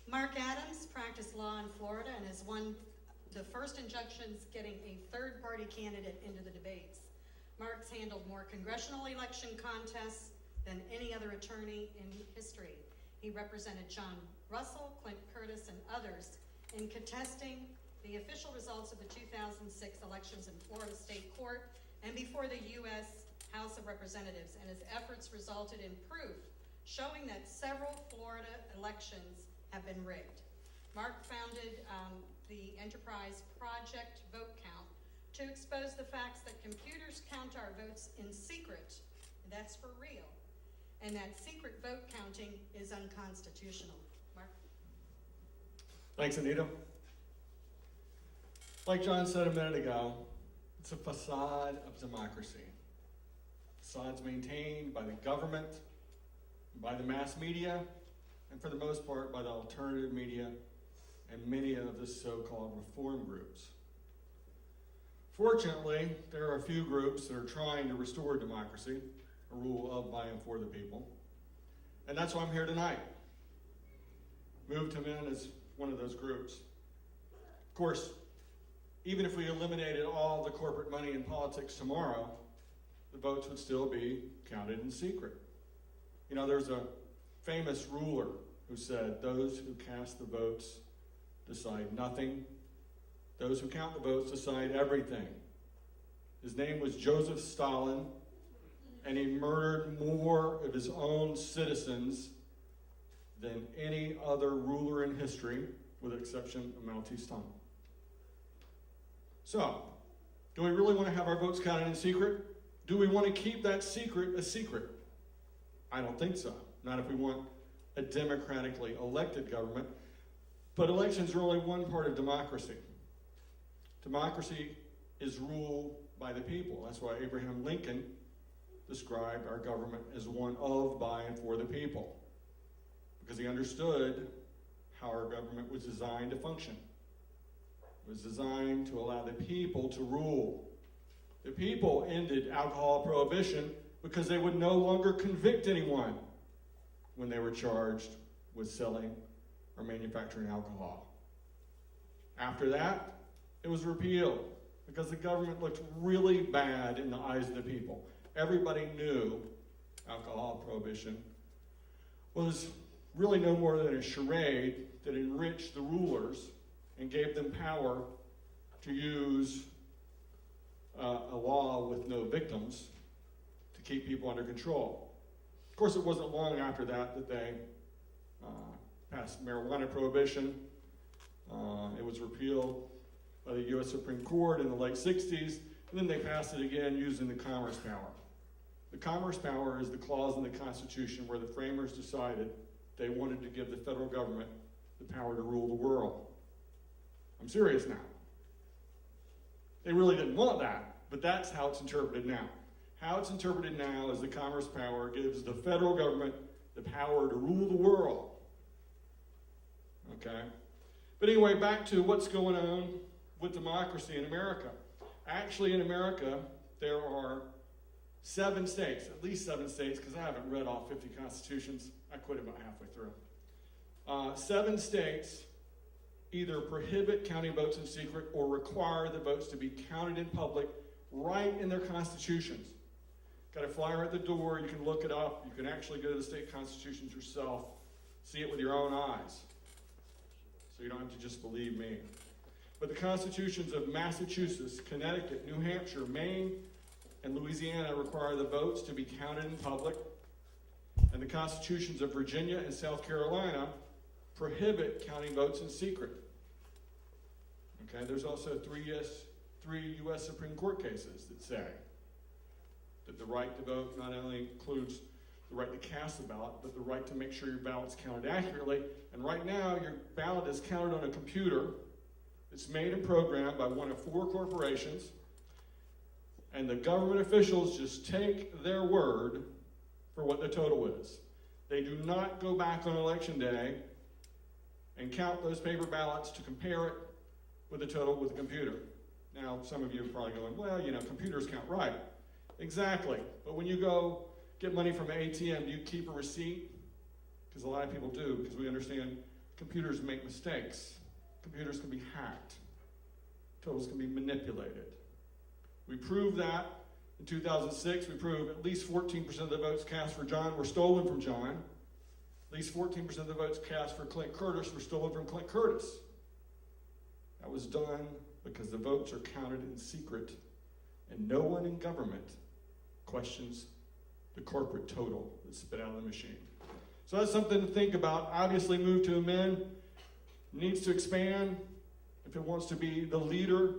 Mark Adams practiced law in Florida and has won the first injunctions getting a third-party candidate into the debates. Mark's handled more congressional election contests than any other attorney in history. He represented John Russell, Clint Curtis, and others in contesting the official results of the 2006 elections in Florida State Court and before the U.S. House of Representatives, and his efforts resulted in proof showing that several Florida elections have been rigged. Mark founded the enterprise Project Vote Count to expose the facts that computers count our votes in secret, and that's for real, and that secret vote counting is unconstitutional. Mark? Thanks, Anita. Like John said a minute ago, it's a facade of democracy. Facades maintained by the government, by the mass media, and for the most part by the alternative media and many of the so-called reform groups. Fortunately, there are a few groups that are trying to restore democracy, a rule of, by, and for the people. And that's why I'm here tonight. Moved him in as one of those groups. Of course, even if we eliminated all the corporate money in politics tomorrow, the votes would still be counted in secret. You know, there's a famous ruler who said, "Those who cast the votes decide nothing. Those who count the votes decide everything." His name was Joseph Stalin, and he murdered more of his own citizens than any other ruler in history, with the exception of Mao Zedong. So, do we really want to have our votes counted in secret? Do we want to keep that secret a secret? I don't think so. Not if we want a democratically elected government. But elections are only one part of democracy. Democracy is ruled by the people. That's why Abraham Lincoln described our government as one of, by, and for the people. Because he understood how our government was designed to function. It was designed to allow the people to rule. The people ended alcohol prohibition because they would no longer convict anyone when they were charged with selling or manufacturing alcohol. After that, it was repealed because the government looked really bad in the eyes of the people. Everybody knew alcohol prohibition was really no more than a charade that enriched the rulers and gave them power to use a law with no victims to keep people under control. Of course, it wasn't long after that that they passed marijuana prohibition. It was repealed by the U.S. Supreme Court in the late 60s, and then they passed it again using the commerce power. The commerce power is the clause in the Constitution where the framers decided they wanted to give the federal government the power to rule the world. I'm serious now. They really didn't want that, but that's how it's interpreted now. How it's interpreted now is the commerce power gives the federal government the power to rule the world. Okay? But anyway, back to what's going on with democracy in America. Actually, in America, there are 7 states, at least 7 states, because I haven't read all 50 constitutions. I quit about halfway through. 7 states either prohibit counting votes in secret or require the votes to be counted in public right in their constitutions. Got a flyer at the door, you can look it up, you can actually go to the state constitutions yourself, see it with your own eyes. So you don't have to just believe me. But the constitutions of Massachusetts, Connecticut, New Hampshire, Maine, and Louisiana require the votes to be counted in public. And the constitutions of Virginia and South Carolina prohibit counting votes in secret. Okay, there's also three U.S. Supreme Court cases that say that the right to vote not only includes the right to cast a ballot, but the right to make sure your ballot's counted accurately. And right now, your ballot is counted on a computer that's made and programmed by one of 4 corporations, and the government officials just take their word for what the total is. They do not go back on election day and count those paper ballots to compare it with the total with the computer. Now, some of you are probably going, well, you know, computers count right. Exactly. But when you go get money from an ATM, do you keep a receipt? Because a lot of people do, because we understand Computers make mistakes. Computers can be hacked. Totals can be manipulated. We proved that in 2006. We proved at least 14% of the votes cast for John were stolen from John. At least 14% of the votes cast for Clint Curtis were stolen from Clint Curtis. That was done because the votes are counted in secret, and no one in government questions the corporate total that's spit out of the machine. So that's something to think about. Obviously, Move to Amend needs to expand if it wants to be the leader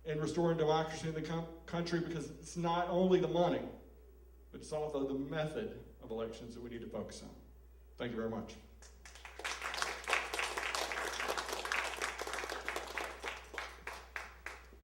in restoring democracy in the country, because it's not only the money, but it's also the method of elections that we need to focus on. Thank you very much.